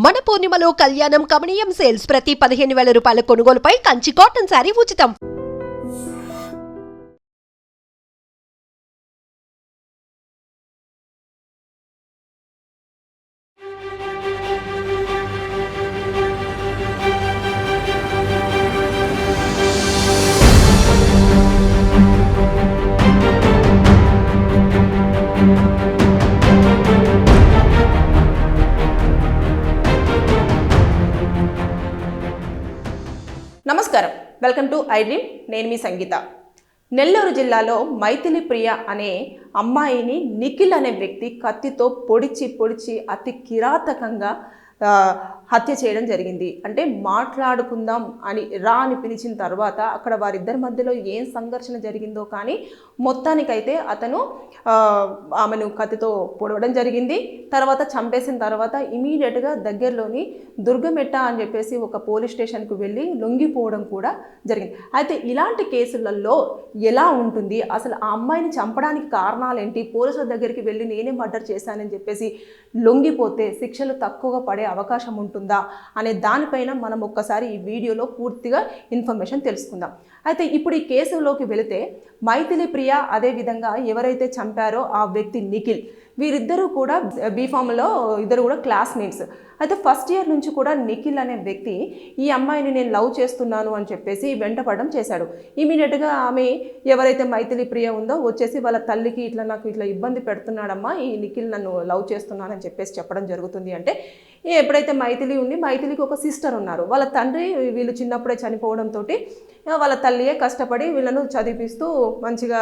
మన పూర్ణిమలో కళ్యాణం కమనీయం సేల్స్ ప్రతి 15,000 రూపాయల కొనుగోలుపై కంచి కాటన్ శారీ ఉచితం. నమస్కారం, వెల్కమ్ టు ఐ డ్రీమ్. నేను మీ సంగీత. నెల్లూరు జిల్లాలో మైథిలి ప్రియ అనే అమ్మాయిని నిఖిల్ అనే వ్యక్తి కత్తితో పొడిచి అతి కిరాతకంగా హత్య చేయడం జరిగింది. అంటే మాట్లాడుకుందాం అని పిలిచిన తర్వాత అక్కడ వారిద్దరి మధ్యలో ఏం సంఘర్షణ జరిగిందో కానీ మొత్తానికైతే అతను ఆమెను కత్తితో పొడవడం జరిగింది. తర్వాత చంపేసిన తర్వాత ఇమీడియట్గా దగ్గరలోని దుర్గమెట్ట అని చెప్పేసి ఒక పోలీస్ స్టేషన్కు వెళ్ళి లొంగిపోవడం కూడా జరిగింది. అయితే ఇలాంటి కేసులలో ఎలా ఉంటుంది, అసలు ఆ అమ్మాయిని చంపడానికి కారణాలు ఏంటి, పోలీసుల దగ్గరికి వెళ్ళి నేనే మర్డర్ చేశానని చెప్పేసి లొంగిపోతే శిక్షలు తక్కువగా పడే అవకాశం ఉంటుందా అనే దానిపైన మనం ఒక్కసారి ఈ వీడియోలో పూర్తిగా ఇన్ఫర్మేషన్ తెలుసుకుందాం. అయితే ఇప్పుడు ఈ కేసులోకి వెళితే మైథిలి ప్రియ, అదేవిధంగా ఎవరైతే చంపారో ఆ వ్యక్తి నిఖిల్, వీరిద్దరూ కూడా బీఫామ్లో ఇద్దరు కూడా క్లాస్మేట్స్. అయితే ఫస్ట్ ఇయర్ నుంచి కూడా నిఖిల్ అనే వ్యక్తి ఈ అమ్మాయిని నేను లవ్ చేస్తున్నాను అని చెప్పేసి వెంటపడడం చేశాడు. ఇమీడియట్గా ఆమె ఎవరైతే మైథిలి ప్రియ ఉందో వచ్చేసి వాళ్ళ తల్లికి నాకు ఇట్లా ఇబ్బంది పెడుతున్నాడమ్మా, ఈ నిఖిల్ నన్ను లవ్ చేస్తున్నానని చెప్పేసి చెప్పడం జరుగుతుంది. అంటే ఎప్పుడైతే మైథిలి ఉంది, మైథిలికి ఒక సిస్టర్ ఉన్నారు. వాళ్ళ తండ్రి వీళ్ళు చిన్నప్పుడే చనిపోవడంతో వాళ్ళ తల్లియే కష్టపడి వీళ్ళను చదివిస్తూ మంచిగా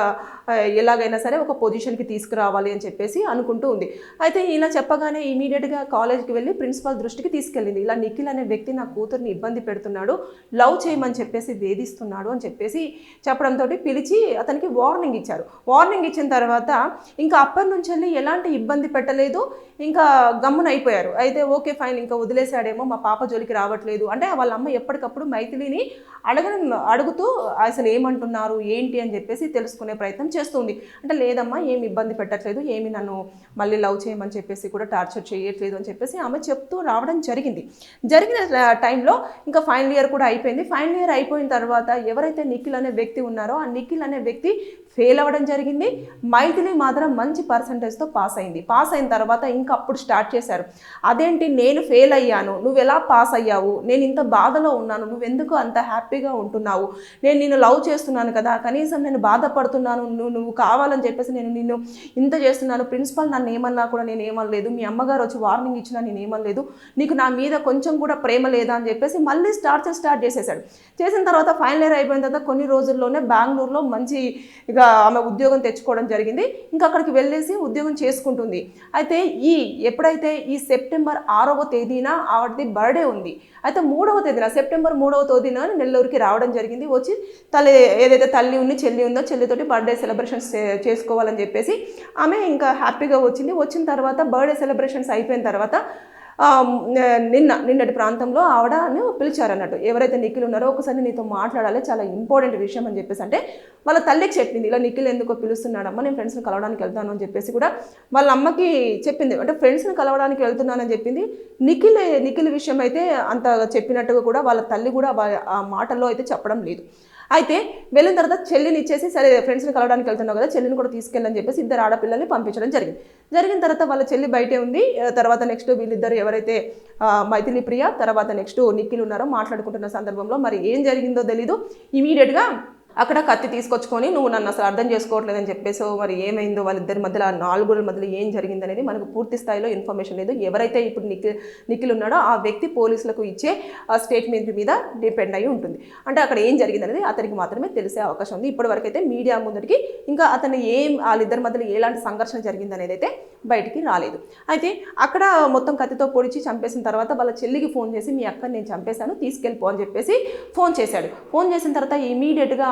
ఎలాగైనా సరే ఒక పొజిషన్కి తీసుకురావాలి అని చెప్పేసి అనుకుంటూ ఉంది. అయితే ఇలా చెప్పగానే ఇమీడియట్గా కాలేజ్కి వెళ్ళి ప్రిన్సిపల్ దృష్టికి తీసుకెళ్ళింది. ఇలా నిఖిల్ అనే వ్యక్తి నా కూతుర్ని ఇబ్బంది పెడుతున్నాడు, లవ్ చేయమని చెప్పేసి వేధిస్తున్నాడు అని చెప్పేసి చెప్పడంతో పిలిచి అతనికి వార్నింగ్ ఇచ్చారు. వార్నింగ్ ఇచ్చిన తర్వాత ఇంకా అప్పటి నుంచి వెళ్ళి ఎలాంటి ఇబ్బంది పెట్టలేదు, ఇంకా గమ్మున అయిపోయారు. అయితే ఓకే ఫైన్, ఇంకా వదిలేశాడేమో, మా పాప జోలికి రావట్లేదు అంటే వాళ్ళ అమ్మ ఎప్పటికప్పుడు మైథిలిని అడుగుతూ అసలు ఏమంటున్నారు ఏంటి అని చెప్పేసి తెలుసుకునే ప్రయత్నం చేస్తుంది. అంటే లేదమ్మా, ఏమి ఇబ్బంది పెట్టట్లేదు, ఏమి నన్ను మళ్ళీ లవ్ చేయమని చెప్పేసి కూడా టార్చర్ చేయట్లేదు అని చెప్పేసి ఆమె చెప్తూ రావడం జరిగింది. జరిగిన టైంలో ఇంకా ఫైనల్ ఇయర్ కూడా అయిపోయింది. ఫైనల్ ఇయర్ అయిపోయిన తర్వాత ఎవరైతే నిఖిల్ అనే వ్యక్తి ఉన్నారో ఆ నిఖిల్ అనే వ్యక్తి ఫెయిల్ అవ్వడం జరిగింది. మైథిలి మాత్రం మంచి పర్సంటేజ్తో పాస్ అయింది. పాస్ అయిన తర్వాత ఇంకా అప్పుడు స్టార్ట్ చేశారు, అదేంటి నేను ఫెయిల్ అయ్యాను, నువ్వు ఎలా పాస్ అయ్యావు, నేను ఇంత బాధలో ఉన్నాను, నువ్వెందుకు అంత హ్యాపీగా ఉంటున్నావు, నేను నిన్ను లవ్ చేస్తున్నాను కదా, కనీసం నేను బాధపడుతున్నాను, నువ్వు కావాలని చెప్పేసి నేను నిన్ను ఇంత చేస్తున్నాను, ప్రిన్సిపల్ నన్ను ఏమన్నా కూడా నేను ఏమనలేదు, మీ అమ్మగారు వచ్చి వార్నింగ్ ఇచ్చినా నేను ఏమనలేదు, నీకు నా మీద కొంచెం కూడా ప్రేమ లేదా అని చెప్పేసి మళ్ళీ స్టార్ట్ చేసేసాడు. చేసిన తర్వాత ఫైనల్ ఇయర్ అయిపోయిన తర్వాత కొన్ని రోజుల్లోనే బెంగళూరులో మంచి ఆమె ఉద్యోగం తెచ్చుకోవడం జరిగింది. ఇంకా అక్కడికి వెళ్ళేసి ఉద్యోగం చేసుకుంటుంది. అయితే ఎప్పుడైతే ఈ సెప్టెంబర్ 6వ తేదీన ఆవిడది బర్త్డే ఉంది. అయితే 3వ తేదీన సెప్టెంబర్ 3వ తేదీన నెల్లూరుకి రావడం జరిగింది. వచ్చి ఏదైతే తల్లి ఉంది, చెల్లి ఉందో, చెల్లితోటి బర్త్డే సెలబ్రేషన్స్ చేసుకోవాలని చెప్పేసి ఆమె ఇంకా హ్యాపీగా వచ్చింది. వచ్చిన తర్వాత బర్త్డే సెలబ్రేషన్స్ అయిపోయిన తర్వాత నిన్నటి ప్రాంతంలో ఆవిడను పిలిచారన్నట్టు. ఎవరైతే నిఖిల్ ఉన్నారో ఒకసారి నీతో మాట్లాడాలి, చాలా ఇంపార్టెంట్ విషయం అని చెప్పేసి అంటే వాళ్ళ తల్లికి చెప్పింది, ఇలా నిఖిల్ ఎందుకో పిలుస్తున్నాడమ్మా, నేను ఫ్రెండ్స్ని కలవడానికి వెళ్తాను అని చెప్పేసి కూడా వాళ్ళ అమ్మకి చెప్పింది. అంటే ఫ్రెండ్స్ని కలవడానికి వెళ్తున్నానని చెప్పింది. నిఖిల్ విషయం అయితే అంత చెప్పినట్టుగా కూడా వాళ్ళ తల్లి కూడా ఆ మాటల్లో అయితే చెప్పడం లేదు. అయితే వెళ్ళిన తర్వాత చెల్లిని ఇచ్చేసి, సరే ఫ్రెండ్స్ని కలవడానికి వెళ్తున్నావు కదా, చెల్లిని కూడా తీసుకెళ్ళని చెప్పేసి ఇద్దరు ఆడపిల్లల్ని పంపించడం జరిగిన తర్వాత వాళ్ళ చెల్లి బయటే ఉంది. తర్వాత నెక్స్ట్ వీళ్ళిద్దరు ఎవరైతే మైథిలి ప్రియ తర్వాత నెక్స్ట్ నిఖిల్ ఉన్నారో మాట్లాడుకుంటున్న సందర్భంలో మరి ఏం జరిగిందో తెలీదు. ఇమీడియట్గా అక్కడ కత్తి తీసుకొచ్చుకొని నువ్వు నన్ను అసలు అర్థం చేసుకోవట్లేదని చెప్పేసి మరి ఏమైందో వాళ్ళిద్దరి మధ్యలో, ఆ నలుగురి మధ్యలో ఏం జరిగింది అనేది మనకు పూర్తి స్థాయిలో ఇన్ఫర్మేషన్ లేదు. ఎవరైతే ఇప్పుడు నిఖిల్ ఉన్నాడో ఆ వ్యక్తి పోలీసులకు ఇచ్చే స్టేట్మెంట్ మీద డిపెండ్ అయి ఉంటుంది. అంటే అక్కడ ఏం జరిగింది అనేది అతనికి మాత్రమే తెలిసే అవకాశం ఉంది. ఇప్పటివరకు అయితే మీడియా ముందరికి ఇంకా అతను వాళ్ళిద్దరి మధ్యలో ఎలాంటి సంఘర్షణ జరిగింది అనేది అయితే బయటికి రాలేదు. అయితే అక్కడ మొత్తం కత్తితో పొడిచి చంపేసిన తర్వాత వాళ్ళ చెల్లికి ఫోన్ చేసి, మీ అక్కని నేను చంపేశాను, తీసుకెళ్ళిపో అని చెప్పేసి ఫోన్ చేశాడు. ఫోన్ చేసిన తర్వాత ఇమీడియట్గా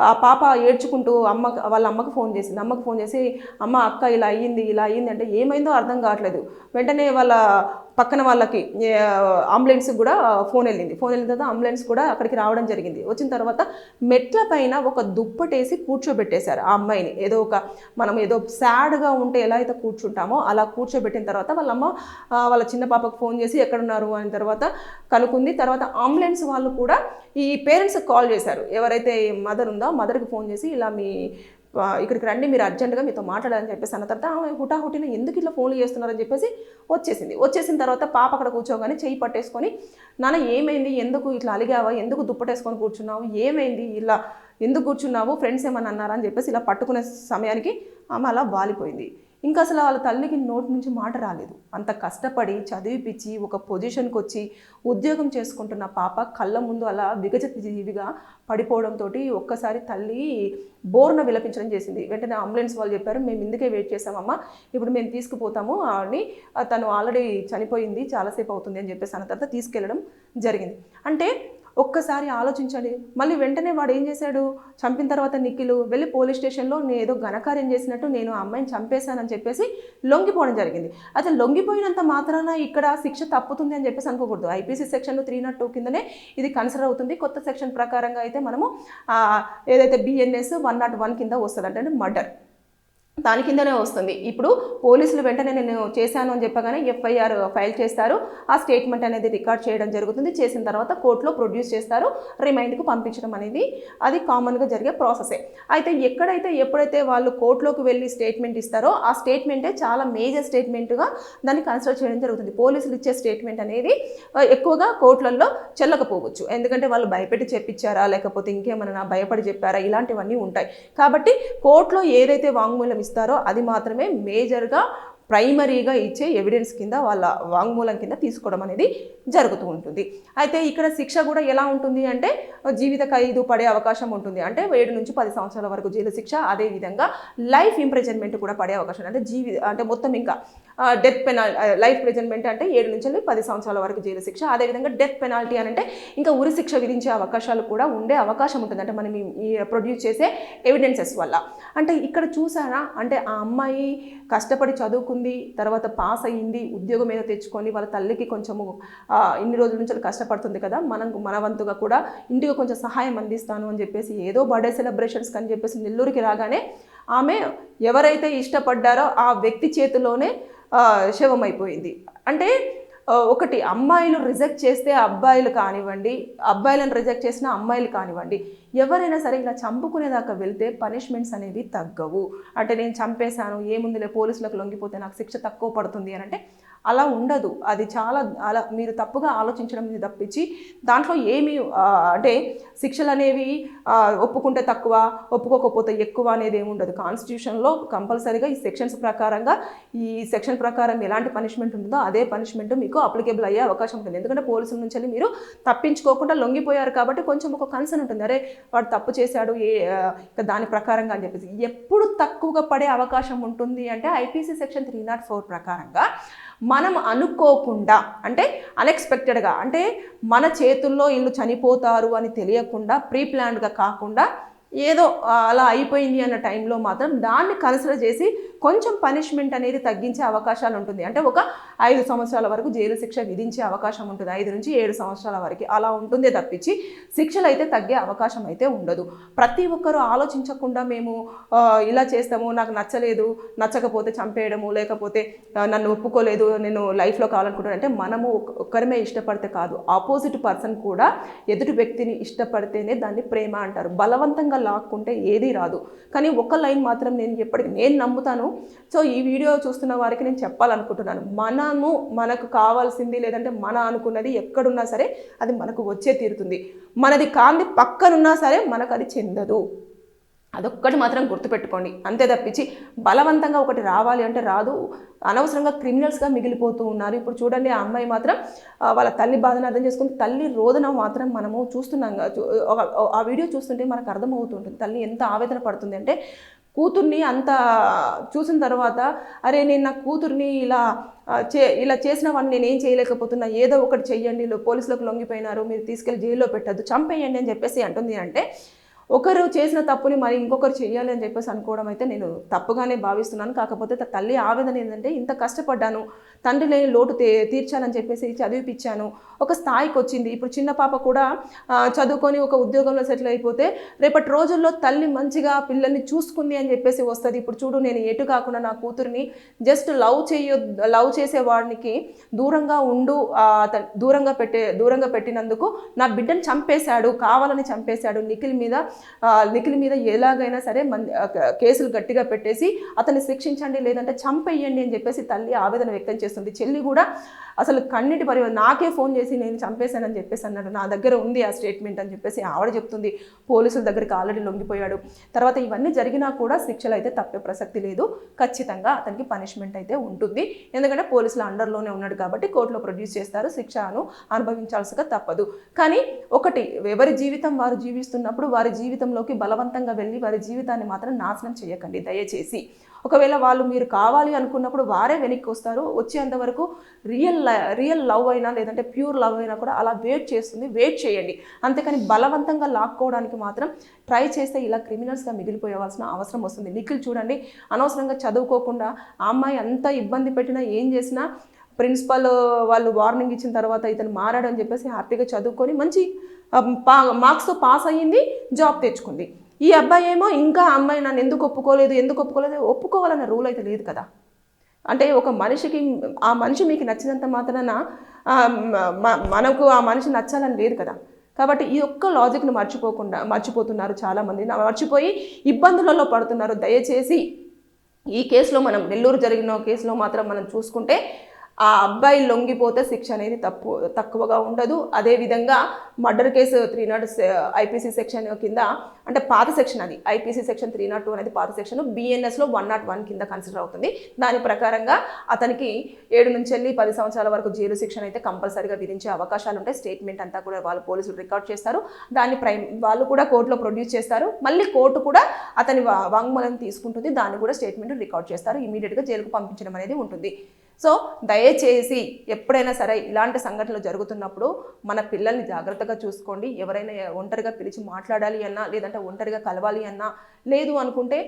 ఆ పాప ఏడ్చుకుంటూ వాళ్ళ అమ్మకు ఫోన్ చేసింది. అమ్మకు ఫోన్ చేసి, అమ్మ అక్క ఇలా అయ్యింది అంటే ఏమైందో అర్థం కావట్లేదు. వెంటనే వాళ్ళ పక్కన వాళ్ళకి అంబులెన్స్ కూడా ఫోన్ వెళ్ళింది తర్వాత అంబులెన్స్ కూడా అక్కడికి రావడం జరిగింది. వచ్చిన తర్వాత మెట్ల పైన ఒక దుప్పటేసి కూర్చోబెట్టేశారు ఆ అమ్మాయిని. మనం ఏదో సాడ్గా ఉంటే ఎలా అయితే కూర్చుంటామో అలా కూర్చోబెట్టిన తర్వాత వాళ్ళ చిన్న పాపకు ఫోన్ చేసి ఎక్కడున్నారు అని తర్వాత కనుక్కుంది. తర్వాత అంబులెన్స్ వాళ్ళు కూడా ఈ పేరెంట్స్కి కాల్ చేశారు. ఎవరైతే మదర్ ఉందో మదర్కి ఫోన్ చేసి ఇలా ఇక్కడికి రండి, మీరు అర్జెంటుగా మీతో మాట్లాడాలని చెప్పేసి అన్న తర్వాత ఆమె హుటాహుటిన ఎందుకు ఇట్లా ఫోన్లు చేస్తున్నారని చెప్పేసి వచ్చేసిన తర్వాత పాప అక్కడ కూర్చోగానే చెయ్యి పట్టేసుకొని, నాన్న ఏమైంది, ఎందుకు ఇట్లా అలిగావా, ఎందుకు దుప్పటేసుకొని కూర్చున్నావు, ఏమైంది, ఇలా ఎందుకు కూర్చున్నావు, ఫ్రెండ్స్ ఏమన్నా అన్నారా అని చెప్పేసి ఇలా పట్టుకునే సమయానికి ఆమె అలా వాలిపోయింది. ఇంకా అసలు వాళ్ళ తల్లికి నోటి నుంచి మాట రాలేదు. అంత కష్టపడి చదివిపించి ఒక పొజిషన్కి వచ్చి ఉద్యోగం చేసుకుంటున్న పాప కళ్ళ ముందు అలా విగజీవిగా పడిపోవడంతో ఒక్కసారి తల్లి బోర్న విలపించడం చేసింది. వెంటనే అంబులెన్స్ వాళ్ళు చెప్పారు, మేము ఇందుకే వెయిట్ చేసామమ్మా, ఇప్పుడు మేము తీసుకుపోతాము అని, తను ఆల్రెడీ చనిపోయింది, చాలాసేపు అవుతుంది అని చెప్పేసి అన్న తర్వాత తీసుకెళ్ళడం జరిగింది. అంటే ఒక్కసారి ఆలోచించండి. మళ్ళీ వెంటనే వాడు ఏం చేశాడు, చంపిన తర్వాత నిఖిల్ వెళ్ళి పోలీస్ స్టేషన్లో నేను ఏదో ఘనకార్యం చేసినట్టు నేను ఆ అమ్మాయిని చంపేశానని చెప్పేసి లొంగిపోవడం జరిగింది. అయితే లొంగిపోయినంత మాత్రాన ఇక్కడ శిక్ష తప్పుతుంది అని చెప్పేసి అనుకోకూడదు. ఐపీసీ సెక్షన్ 302 కిందనే ఇది కన్సిడర్ అవుతుంది. కొత్త సెక్షన్ ప్రకారంగా అయితే మనము ఏదైతే BNS 101 కింద వస్తుంది, అంటే మర్డర్, దాని కిందనే వస్తుంది. ఇప్పుడు పోలీసులు వెంటనే నేను చేశాను అని చెప్పగానే FIR ఫైల్ చేస్తారు. ఆ స్టేట్మెంట్ అనేది రికార్డ్ చేయడం జరుగుతుంది. చేసిన తర్వాత కోర్టులో ప్రొడ్యూస్ చేస్తారు. రిమైండ్కు పంపించడం అనేది అది కామన్గా జరిగే ప్రాసెసే. అయితే ఎప్పుడైతే వాళ్ళు కోర్టులోకి వెళ్ళి స్టేట్మెంట్ ఇస్తారో ఆ స్టేట్మెంటే చాలా మేజర్ స్టేట్మెంట్గా దాన్ని కన్సిడర్ చేయడం జరుగుతుంది. పోలీసులు ఇచ్చే స్టేట్మెంట్ అనేది ఎక్కువగా కోర్టులలో చెల్లకపోవచ్చు. ఎందుకంటే వాళ్ళు భయపెట్టి చెప్పించారా, లేకపోతే ఇంకేమన్నా భయపడి చెప్పారా, ఇలాంటివన్నీ ఉంటాయి. కాబట్టి కోర్టులో ఏదైతే వాంగ్మూలం ఇస్తారో అది మాత్రమే మేజర్గా ప్రైమరీగా ఇచ్చే ఎవిడెన్స్ కింద వాళ్ళ వాంగ్మూలం కింద తీసుకోవడం అనేది జరుగుతూ ఉంటుంది. అయితే ఇక్కడ శిక్ష కూడా ఎలా ఉంటుంది అంటే జీవిత ఖైదు పడే అవకాశం ఉంటుంది. అంటే 7 నుంచి 10 సంవత్సరాల వరకు జైలు శిక్ష, అదేవిధంగా లైఫ్ ఇంప్రిజన్మెంట్ కూడా పడే అవకాశం, అంటే మొత్తం ఇంకా డెత్ పెనాల్టీ, లైఫ్ ఇంప్రిజన్మెంట్ అంటే 7 నుంచి 10 సంవత్సరాల వరకు జైలు శిక్ష, అదేవిధంగా డెత్ పెనాల్టీ అని అంటే ఇంకా ఉరి శిక్ష విధించే అవకాశాలు కూడా ఉండే అవకాశం ఉంటుంది. అంటే మనం ఈ ప్రొడ్యూస్ చేసే ఎవిడెన్సెస్ వల్ల. అంటే ఇక్కడ చూసారా, అంటే ఆ అమ్మాయి కష్టపడి చదువుకుంది, తర్వాత పాస్ అయ్యింది, ఉద్యోగం ఏదో తెచ్చుకొని వాళ్ళ తల్లికి కొంచెము ఇన్ని రోజుల నుంచి కష్టపడుతుంది కదా, మన వంతుగా కూడా ఇంటికి కొంచెం సహాయం అందిస్తాను అని చెప్పేసి ఏదో బర్త్డే సెలబ్రేషన్స్ అని చెప్పేసి నెల్లూరుకి రాగానే ఆమె ఎవరైతే ఇష్టపడ్డారో ఆ వ్యక్తి చేతిలోనే శవం అయిపోయింది. అంటే ఒకటి, అమ్మాయిలు రిజెక్ట్ చేస్తే అబ్బాయిలు కానివ్వండి, అబ్బాయిలను రిజెక్ట్ చేసిన అమ్మాయిలు కానివ్వండి, ఎవరైనా సరే ఇలా చంపుకునేదాకా వెళ్తే పనిష్మెంట్స్ అనేవి తగ్గవు. అంటే నేను చంపేశాను, ఏముందిలే పోలీసులకు లొంగిపోతే నాకు శిక్ష తక్కువ పడుతుంది అని అంటే అలా ఉండదు. అది చాలా అలా మీరు తప్పుగా ఆలోచించడం తప్పించి దాంట్లో ఏమి అంటే శిక్షలు అనేవి ఒప్పుకుంటే తక్కువ, ఒప్పుకోకపోతే ఎక్కువ అనేది ఏమి ఉండదు. కాన్స్టిట్యూషన్లో కంపల్సరీగా ఈ సెక్షన్ ప్రకారం ఎలాంటి పనిష్మెంట్ ఉంటుందో అదే పనిష్మెంట్ మీకు అప్లికేబుల్ అయ్యే అవకాశం ఉంటుంది. ఎందుకంటే పోలీసుల నుంచి మీరు తప్పించుకోకుండా లొంగిపోయారు కాబట్టి కొంచెం ఒక కన్సర్న్ ఉంటుంది, అరే వాడు తప్పు చేశాడు దాని ప్రకారంగా అని చెప్పేసి. ఎప్పుడు తక్కువగా పడే అవకాశం ఉంటుంది అంటే ఐపీసీ సెక్షన్ 304 ప్రకారంగా మనం అనుకోకుండా, అంటే అన్ఎక్స్పెక్టెడ్గా, అంటే మన చేతుల్లో వీళ్ళు చనిపోతారు అని తెలియకుండా ప్రీ ప్లాన్డ్గా కాకుండా ఏదో అలా అయిపోయింది అన్న టైంలో మాత్రం దాన్ని కన్సిడర్ చేసి కొంచెం పనిష్మెంట్ అనేది తగ్గించే అవకాశాలు ఉంటుంది. అంటే ఒక 5 సంవత్సరాల వరకు జైలు శిక్ష విధించే అవకాశం ఉంటుంది, 5 నుంచి 7 సంవత్సరాల వరకు అలా ఉంటుందే తప్పించి శిక్షలు అయితే తగ్గే అవకాశం అయితే ఉండదు. ప్రతి ఒక్కరూ ఆలోచించకుండా మేము ఇలా చేస్తాము, నాకు నచ్చలేదు, నచ్చకపోతే చంపేయడము, లేకపోతే నన్ను ఒప్పుకోలేదు, నేను లైఫ్లో కావాలనుకుంటున్నాను అంటే మనము ఒక్కరిమే ఇష్టపడితే కాదు, ఆపోజిట్ పర్సన్ కూడా ఎదుటి వ్యక్తిని ఇష్టపడితేనే దాన్ని ప్రేమ అంటారు. బలవంతంగా లాక్కుంటే ఏదీ రాదు. కానీ ఒక లైన్ మాత్రం నేను నమ్ముతాను. సో ఈ వీడియో చూస్తున్న వారికి నేను చెప్పాలనుకుంటున్నాను, మనకు కావాల్సింది లేదంటే మన అనుకున్నది ఎక్కడున్నా సరే అది మనకు వచ్చే తీరుతుంది. మనది కాంది పక్కనున్నా సరే మనకు అది చెందదు. అదొక్కటి మాత్రం గుర్తుపెట్టుకోండి. అంతే తప్పించి బలవంతంగా ఒకటి రావాలి అంటే రాదు. అనవసరంగా క్రిమినల్స్గా మిగిలిపోతూ ఉన్నారు. ఇప్పుడు చూడండి, ఆ అమ్మాయి మాత్రం వాళ్ళ తల్లి బాధను అర్థం చేసుకుని తల్లి రోదన మాత్రం మనము చూస్తున్నాం. ఆ వీడియో చూస్తుంటే మనకు అర్థమవుతుంటుంది తల్లి ఎంత ఆవేదన పడుతుంది. అంటే కూతుర్ని అంత చూసిన తర్వాత, అరే నేను నా కూతుర్ని ఇలా చేసిన వాడిని నేనేం చేయలేకపోతున్నా, ఏదో ఒకటి చెయ్యండి, పోలీసులకు లొంగిపోయినారు, మీరు తీసుకెళ్ళి జైల్లో పెట్టద్దు, చంపేయండి అని చెప్పేసి అంటుంది. అంటే ఒకరు చేసిన తప్పుని మరి ఇంకొకరు చెయ్యాలి అని చెప్పేసి అనుకోవడం అయితే నేను తప్పుగానే భావిస్తున్నాను. కాకపోతే తల్లి ఆవేదన ఏంటంటే ఇంత కష్టపడ్డాను, తండ్రి లేని లోటు తీర్చాలని చెప్పేసి చదివిపించాను. ఒక స్థాయికి వచ్చింది. ఇప్పుడు చిన్న పాప కూడా చదువుకొని ఒక ఉద్యోగంలో సెటిల్ అయిపోతే రేపటి రోజుల్లో తల్లి మంచిగా పిల్లల్ని చూసుకుంది అని చెప్పేసి వస్తుంది. ఇప్పుడు చూడు, నేను ఎటు కాకుండా నా కూతురిని జస్ట్ లవ్ చేసే వాడికి దూరంగా దూరంగా పెట్టినందుకు నా బిడ్డను చంపేశాడు, కావాలని చంపేశాడు. నిఖిల్ మీద ఎలాగైనా సరే కేసులు గట్టిగా పెట్టేసి అతన్ని శిక్షించండి, లేదంటే చంపేయండి అని చెప్పేసి తల్లి ఆవేదన వ్యక్తం చేస్తుంది. చెల్లి కూడా అసలు కన్నిటి నాకే ఫోన్ చేసి నేను చంపేశానని చెప్పేసి అన్నాడు. నా దగ్గర ఉంది ఆ స్టేట్మెంట్ అని చెప్పేసి ఆవిడ చెప్తుంది. పోలీసుల దగ్గరికి ఆల్రెడీ లొంగిపోయాడు. తర్వాత ఇవన్నీ జరిగినా కూడా శిక్షలు అయితే తప్పే ప్రసక్తి లేదు. ఖచ్చితంగా అతనికి పనిష్మెంట్ అయితే ఉంటుంది. ఎందుకంటే పోలీసుల అండర్లోనే ఉన్నాడు కాబట్టి కోర్టులో ప్రొడ్యూస్ చేస్తారు, శిక్షను అనుభవించాల్సిగా తప్పదు. కానీ ఒకటి, ఎవరి జీవితం వారు జీవిస్తున్నప్పుడు వారి జీవితంలోకి బలవంతంగా వెళ్ళి వారి జీవితాన్ని మాత్రం నాశనం చేయకండి దయచేసి. ఒకవేళ మీరు కావాలి అనుకున్నప్పుడు వారే వెనక్కి వస్తారు. వచ్చేంతవరకు రియల్ లవ్ అయినా లేదంటే ప్యూర్ లవ్ అయినా కూడా అలా వెయిట్ చేయండి. అంతేకాని బలవంతంగా లాక్కోవడానికి మాత్రం ట్రై చేస్తే ఇలా క్రిమినల్స్గా మిగిలిపోయేవాల్సిన అవసరం వస్తుంది. నిఖిల్ చూడండి, అనవసరంగా చదువుకోకుండా ఆ అమ్మాయి అంత ఇబ్బంది పెట్టినా ఏం చేసినా ప్రిన్సిపల్ వాళ్ళు వార్నింగ్ ఇచ్చిన తర్వాత ఇతను మారాడని చెప్పేసి హ్యాపీగా చదువుకొని మంచి మార్క్స్తో పాస్ అయ్యింది, జాబ్ తెచ్చుకుంది. ఈ అబ్బాయి ఏమో ఇంకా అమ్మాయి నన్ను ఎందుకు ఒప్పుకోలేదు ఒప్పుకోవాలన్న రూల్ అయితే లేదు కదా. అంటే ఒక మనిషికి ఆ మనిషి మీకు నచ్చినంత మాత్రాన మనకు ఆ మనిషి నచ్చాలని లేదు కదా. కాబట్టి ఈ ఒక్క లాజిక్ను మర్చిపోతున్నారు చాలామంది, మర్చిపోయి ఇబ్బందులలో పడుతున్నారు. దయచేసి ఈ కేసులో నెల్లూరు జరిగిన కేసులో మాత్రం మనం చూసుకుంటే ఆ అబ్బాయి లొంగిపోతే శిక్ష అనేది తక్కువగా ఉండదు. అదేవిధంగా మర్డర్ కేసు 300 ఐపీసీ సెక్షన్ కింద, అంటే పాత సెక్షన్, అది ఐపీసీ సెక్షన్ 302 అనేది పాత సెక్షన్, బిఎన్ఎస్లో 101 కింద కన్సిడర్ అవుతుంది. దాని ప్రకారంగా అతనికి 7 నుంచి 10 సంవత్సరాల వరకు జైలు శిక్షణ అయితే కంపల్సరీగా విధించే అవకాశాలు ఉంటాయి. స్టేట్మెంట్ అంతా కూడా వాళ్ళు పోలీసులు రికార్డ్ చేస్తారు. దాన్ని వాళ్ళు కూడా కోర్టులో ప్రొడ్యూస్ చేస్తారు. మళ్ళీ కోర్టు కూడా అతని వాంగ్మూలం తీసుకుంటుంది. దాన్ని కూడా స్టేట్మెంట్ రికార్డ్ చేస్తారు. ఇమీడియట్గా జైలుకు పంపించడం అనేది ఉంటుంది. సో దయచేసి ఎప్పుడైనా సరే ఇలాంటి సంఘటనలు జరుగుతున్నప్పుడు మన పిల్లల్ని జాగ్రత్తగా చూసుకోండి. ఎవరైనా ఒంటరిగా పిలిచి మాట్లాడాలి అన్నా లేదంటే ఒంటరిగా కలవాలి అన్నా, లేదు అనుకుంటే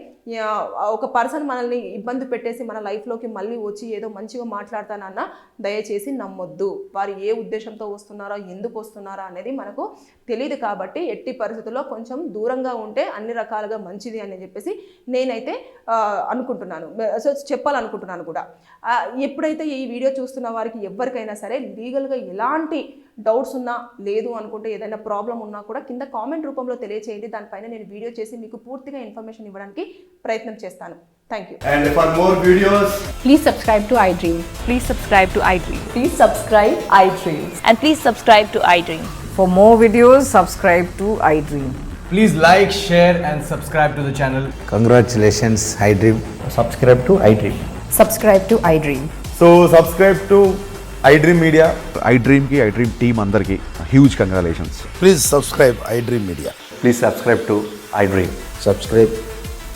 ఒక పర్సన్ మనల్ని ఇబ్బంది పెట్టేసి మన లైఫ్లోకి మళ్ళీ వచ్చి ఏదో మంచిగా మాట్లాడతానన్నా దయచేసి నమ్మొద్దు. వారు ఏ ఉద్దేశంతో వస్తున్నారో ఎందుకు వస్తున్నారో అనేది మనకు తెలియదు. కాబట్టి ఎట్టి పరిస్థితుల్లో కొంచెం దూరంగా ఉంటే అన్ని రకాలుగా మంచిది అని చెప్పేసి నేనైతే అనుకుంటున్నాను. సో చెప్పాలనుకుంటున్నాను కూడా. ఎప్పుడైతే ఈ వీడియో చూస్తున్న వారికి ఎవరికైనా సరే లీగల్గా ఎలాంటి డౌట్స్ ఉన్నా, లేదు అనుకుంటే ఏదైనా ప్రాబ్లం ఉన్నా కూడా కింద కామెంట్ రూపంలో తెలియచేయండి. దానిపైన నేను వీడియో చేసి మీకు పూర్తిగా ఇన్ఫర్మేషన్ ఇవ్వడానికి ప్రయత్నం చేస్తాను. Thank you. And for more videos, Please subscribe to iDream. Please subscribe to iDream. Please subscribe iDream. And please subscribe to iDream. For more videos, subscribe to iDream. please like, share and subscribe to the channel. Congratulations, iDream. subscribe to iDream. Subscribe to iDream. So subscribe to iDream Media. iDream की iDream team अंदर की huge congratulations. Please subscribe iDream Media. Please subscribe to iDream. Subscribe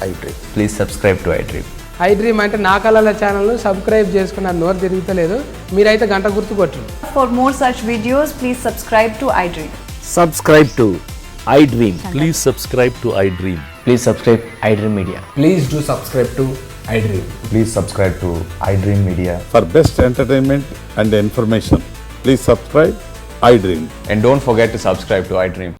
iDream. Please subscribe to iDream. iDream అంటే నా కళల ఛానల్ను subscribe చేసుకున్న నోరు తిరుగుతలేదు. మీరైతే గంట గుర్తు కొట్టండి. For more such videos, please subscribe to iDream. Subscribe to iDream. Please subscribe to iDream. Please subscribe iDream Media. Please do subscribe to iDream. Please subscribe to iDream Media. For best entertainment and information, please subscribe iDream. And don't forget to subscribe to iDream.